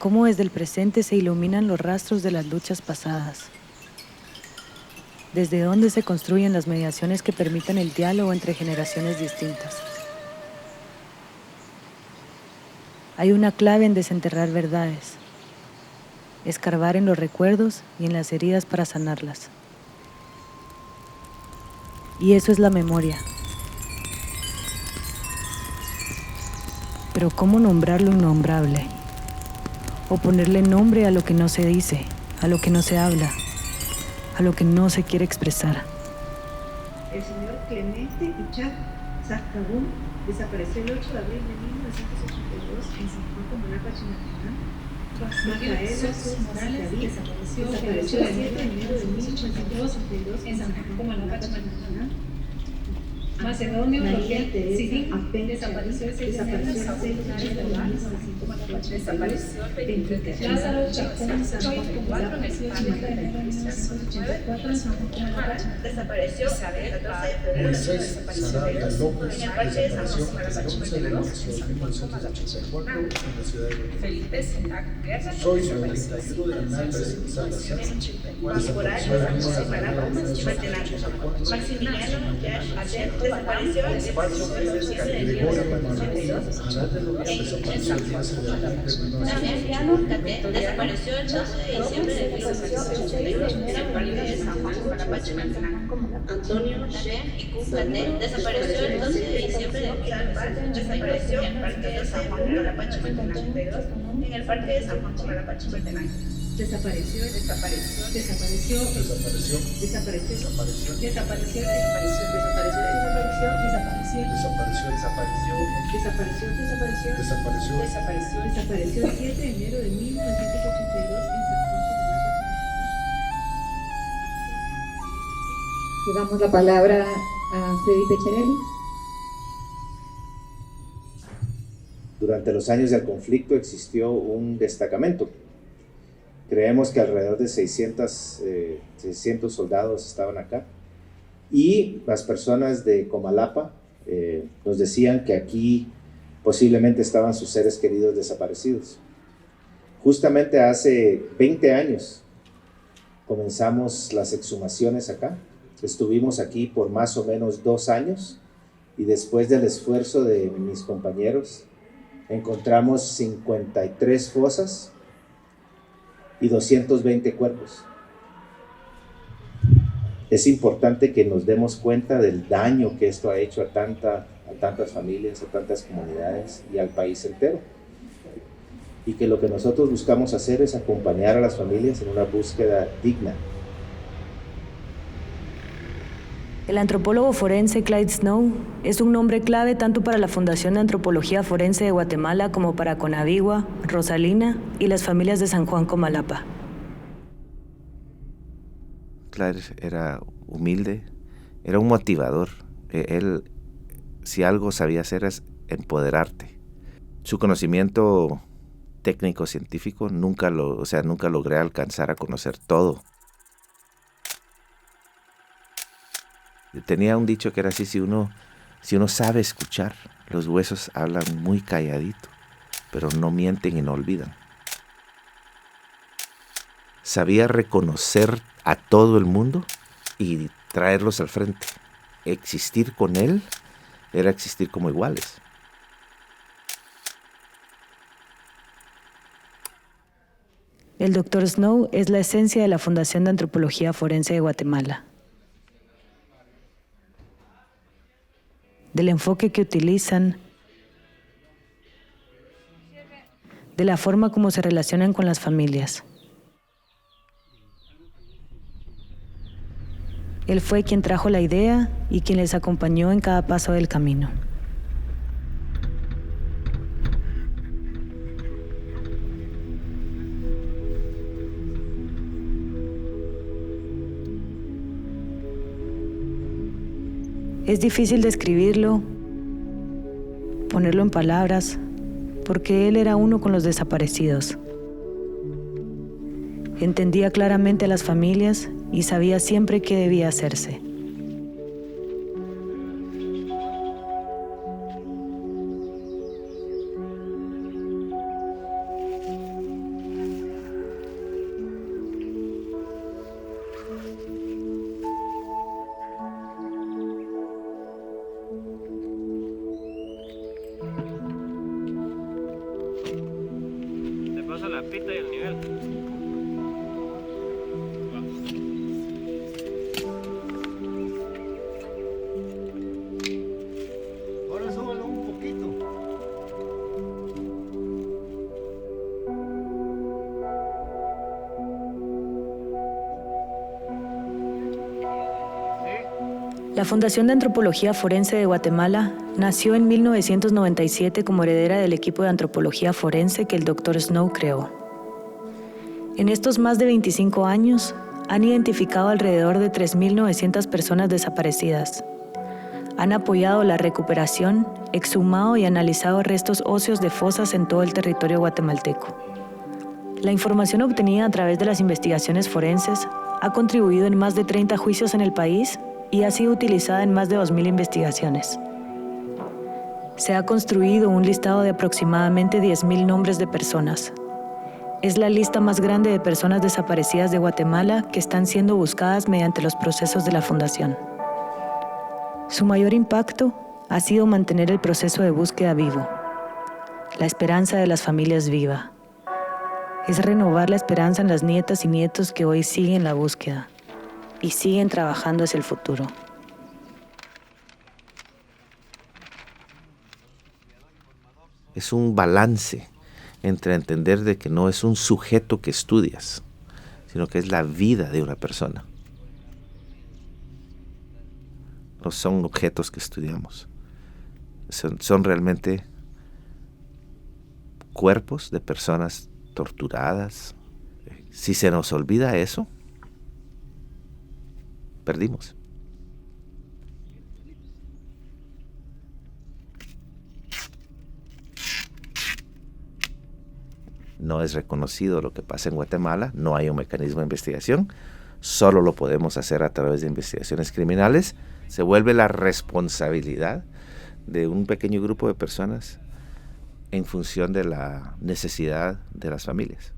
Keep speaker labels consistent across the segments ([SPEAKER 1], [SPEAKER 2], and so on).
[SPEAKER 1] cómo desde el presente se iluminan los rastros de las luchas pasadas. Desde dónde se construyen las mediaciones que permitan el diálogo entre generaciones distintas. Hay una clave en desenterrar verdades, escarbar en los recuerdos y en las heridas para sanarlas. Y eso es la memoria. Pero ¿cómo nombrar lo innombrable? O ponerle nombre a lo que no se dice, a lo que no se habla, a lo que no se quiere expresar.
[SPEAKER 2] El señor Clemente Ichak Saccabún desapareció el 8 de abril de 1982 en San Juan Comalapa, Chimaltenango. Rafael Jesús Morales desapareció el 7 de enero de 1982 en San Juan Comalapa, Chimaltenango. Macedonio Roger Sidín desapareció el 6 de enero en San Juan Comalapa, desapareció el 23 de enero. Lázaro Chacón Choy, 4 nació el 7 de enero de 1984 en San Juan Comalapa, desapareció el 14 de febrero de 1982 en el parque de San Juan Comalapa, Chimaltenango. Felipe Sinac Guerra desapareció el 5 de Temporal de San Juan Comalapa, Chimaltenango. Maximiliano Yash Ayer desapareció el 17 de enero de 1982 en San Juan Comalapa. Daniel Llano Cate desapareció el 12 de diciembre de 1982 en el parque de San Juan Comalapa, Chimaltenango. Antonio Shen y Cate desapareció el 12 de diciembre de 2004 desapareció en el parque de San Juan Comalapa, Chimaltenango. En el parque de San Juan Comalapa, Chimaltenango. Desapareció, desapareció, desapareció, desapareció, desapareció, desapareció, desapareció, desapareció, desapareció, desapareció, desapareció, desapareció, desapareció, desapareció, desapareció, desapareció el 7 de enero de 1982 en San Juan Comalapa.
[SPEAKER 3] Le damos la palabra a Freddy Pecharelli.
[SPEAKER 4] Durante los años del conflicto existió un destacamento. Creemos que alrededor de 600 soldados estaban acá. Y las personas de Comalapa nos decían que aquí posiblemente estaban sus seres queridos desaparecidos. Justamente hace 20 años comenzamos las exhumaciones acá. Estuvimos aquí por más o menos 2 años y después del esfuerzo de mis compañeros encontramos 53 fosas y 220 cuerpos. Es importante que nos demos cuenta del daño que esto ha hecho a tantas familias, a tantas comunidades y al país entero. Y que lo que nosotros buscamos hacer es acompañar a las familias en una búsqueda digna.
[SPEAKER 1] El antropólogo forense Clyde Snow es un nombre clave tanto para la Fundación de Antropología Forense de Guatemala como para Conavigua, Rosalina y las familias de San Juan Comalapa.
[SPEAKER 5] Clyde era humilde, era un motivador. Él, si algo sabía hacer, es empoderarte. Su conocimiento técnico-científico nunca logré alcanzar a conocer todo. Tenía un dicho que era así: si uno sabe escuchar, los huesos hablan muy calladito, pero no mienten y no olvidan. Sabía reconocer a todo el mundo y traerlos al frente. Existir con él era existir como iguales.
[SPEAKER 1] El Dr. Snow es la esencia de la Fundación de Antropología Forense de Guatemala. Del enfoque que utilizan, de la forma como se relacionan con las familias. Él fue quien trajo la idea y quien les acompañó en cada paso del camino. Es difícil describirlo, ponerlo en palabras, porque él era uno con los desaparecidos. Entendía claramente a las familias y sabía siempre qué debía hacerse.
[SPEAKER 6] repita el nivel.
[SPEAKER 7] Ahora súbalo un poquito.
[SPEAKER 1] La Fundación de Antropología Forense de Guatemala nació en 1997 como heredera del equipo de antropología forense que el Dr. Snow creó. En estos más de 25 años, han identificado alrededor de 3.900 personas desaparecidas. Han apoyado la recuperación, exhumado y analizado restos óseos de fosas en todo el territorio guatemalteco. La información obtenida a través de las investigaciones forenses ha contribuido en más de 30 juicios en el país y ha sido utilizada en más de 2.000 investigaciones. Se ha construido un listado de aproximadamente 10.000 nombres de personas. Es la lista más grande de personas desaparecidas de Guatemala que están siendo buscadas mediante los procesos de la Fundación. Su mayor impacto ha sido mantener el proceso de búsqueda vivo. La esperanza de las familias viva. Es renovar la esperanza en las nietas y nietos que hoy siguen la búsqueda y siguen trabajando hacia el futuro.
[SPEAKER 5] Es un balance entre entender de que no es un sujeto que estudias, sino que es la vida de una persona. No son objetos que estudiamos. Son realmente cuerpos de personas torturadas. Si se nos olvida eso, perdimos. No es reconocido lo que pasa en Guatemala, no hay un mecanismo de investigación, solo lo podemos hacer a través de investigaciones criminales. Se vuelve la responsabilidad de un pequeño grupo de personas en función de la necesidad de las familias.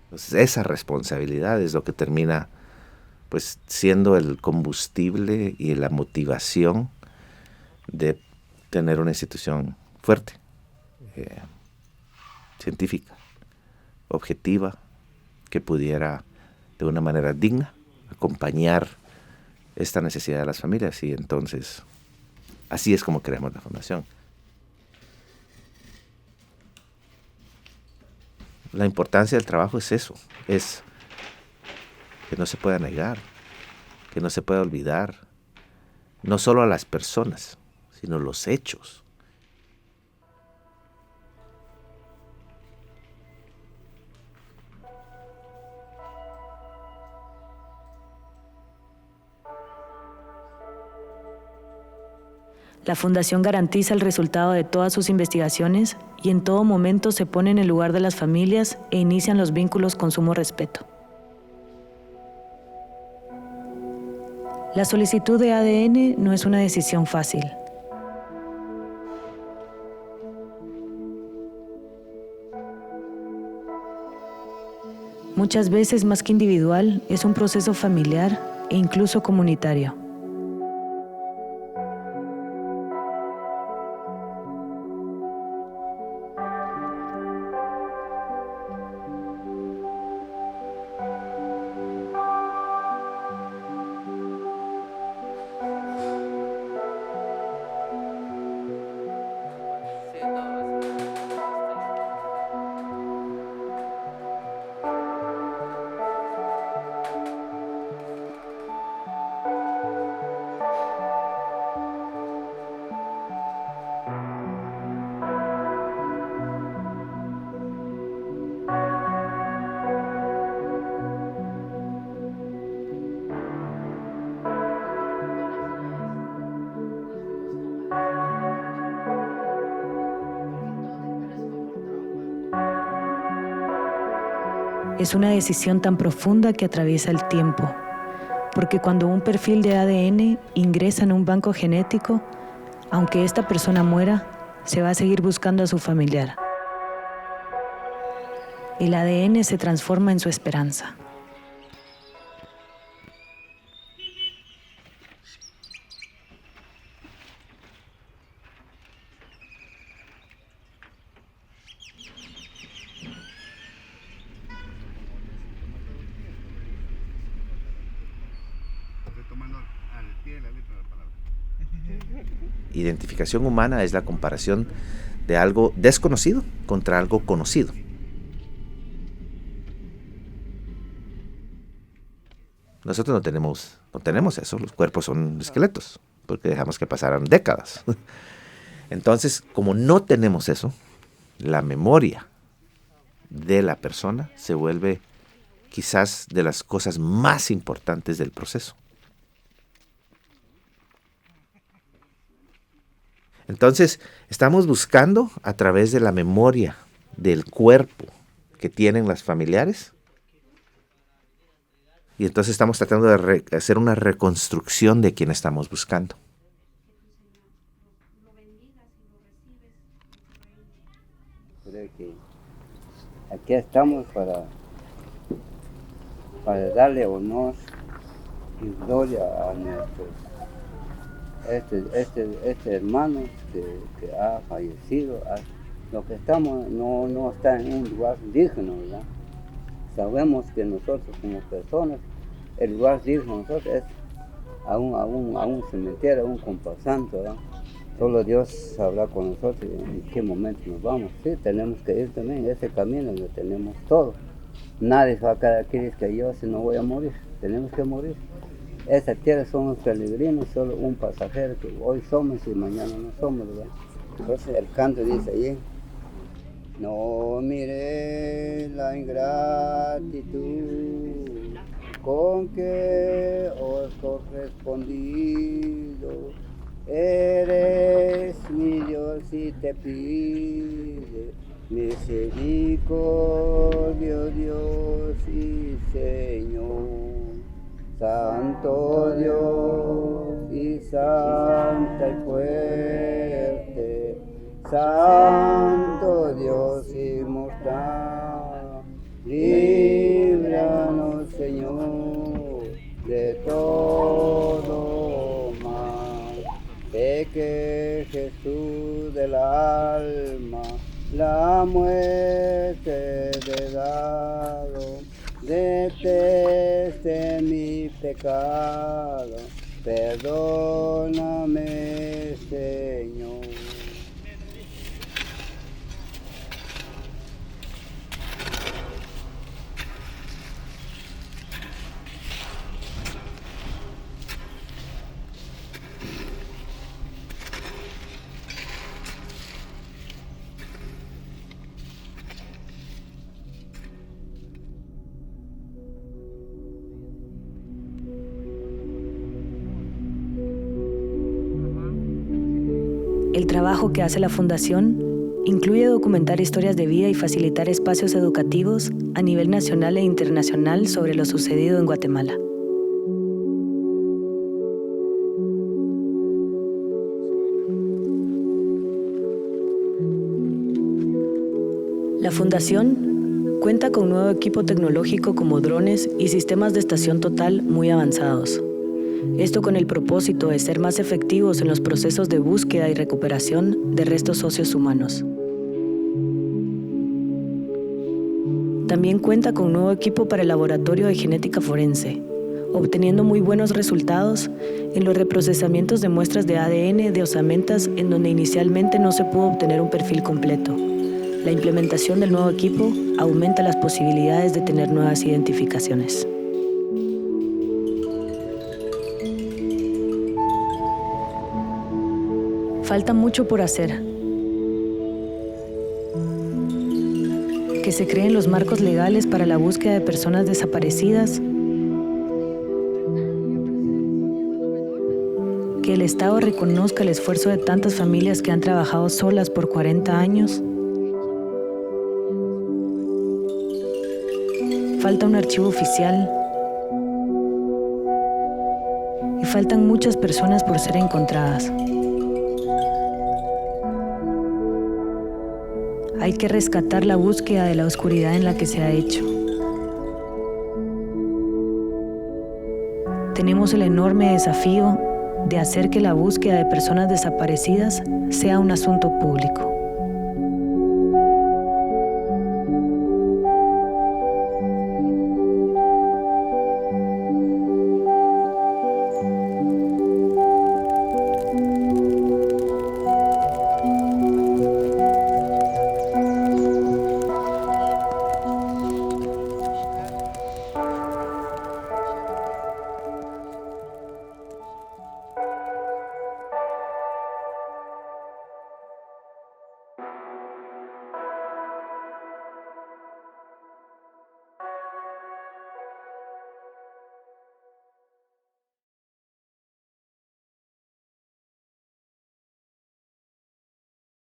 [SPEAKER 5] Entonces, esa responsabilidad es lo que termina pues siendo el combustible y la motivación de tener una institución fuerte, científica, objetiva, que pudiera de una manera digna acompañar esta necesidad de las familias. Y entonces así es como creamos la fundación. La importancia del trabajo es eso, es que no se pueda negar, que no se pueda olvidar, no solo a las personas, sino los hechos.
[SPEAKER 1] La Fundación garantiza el resultado de todas sus investigaciones y en todo momento se pone en el lugar de las familias e inician los vínculos con sumo respeto. La solicitud de ADN no es una decisión fácil. Muchas veces, más que individual, es un proceso familiar e incluso comunitario. Es una decisión tan profunda que atraviesa el tiempo, porque cuando un perfil de ADN ingresa en un banco genético, aunque esta persona muera, se va a seguir buscando a su familiar. El ADN se transforma en su esperanza.
[SPEAKER 7] mano al pie de la letra de la palabra.
[SPEAKER 5] Identificación humana es la comparación de algo desconocido contra algo conocido. Nosotros no tenemos eso, los cuerpos son esqueletos, porque dejamos que pasaran décadas. Entonces, como no tenemos eso, la memoria de la persona se vuelve quizás de las cosas más importantes del proceso. Entonces, estamos buscando a través de la memoria del cuerpo que tienen las familiares, y entonces estamos tratando de hacer una reconstrucción de quien estamos buscando.
[SPEAKER 6] Creo que aquí estamos para darle honor y gloria a nuestro este hermano que ha fallecido. Los que estamos no está en un lugar digno, ¿verdad? Sabemos que nosotros como personas, el lugar digno de nosotros es a un cementerio, a un compasanto, ¿verdad? Solo Dios sabrá con nosotros en qué momento nos vamos. Sí, tenemos que ir también en ese camino donde tenemos todo. Nadie va a quedar aquí y dice que yo si no voy a morir, tenemos que morir. Esa tierra somos peregrinos, solo un pasajero que hoy somos y mañana no somos, ¿verdad? Entonces el canto dice allí: no mire la ingratitud con que os correspondido. Eres mi Dios y te pide misericordia, Dios y Señor. Santo Dios y santa y fuerte, Santo Dios inmortal, líbranos, Señor, de todo mal. Sé que Jesús del alma la muerte de dado, deteste mi pecado, perdóname, Señor.
[SPEAKER 1] El trabajo que hace la Fundación incluye documentar historias de vida y facilitar espacios educativos a nivel nacional e internacional sobre lo sucedido en Guatemala. La Fundación cuenta con nuevo equipo tecnológico como drones y sistemas de estación total muy avanzados. Esto con el propósito de ser más efectivos en los procesos de búsqueda y recuperación de restos óseos humanos. También cuenta con nuevo equipo para el laboratorio de genética forense, obteniendo muy buenos resultados en los reprocesamientos de muestras de ADN de osamentas en donde inicialmente no se pudo obtener un perfil completo. La implementación del nuevo equipo aumenta las posibilidades de tener nuevas identificaciones. Falta mucho por hacer. Que se creen los marcos legales para la búsqueda de personas desaparecidas. Que el Estado reconozca el esfuerzo de tantas familias que han trabajado solas por 40 años. Falta un archivo oficial. Y faltan muchas personas por ser encontradas. Hay que rescatar la búsqueda de la oscuridad en la que se ha hecho. Tenemos el enorme desafío de hacer que la búsqueda de personas desaparecidas sea un asunto público.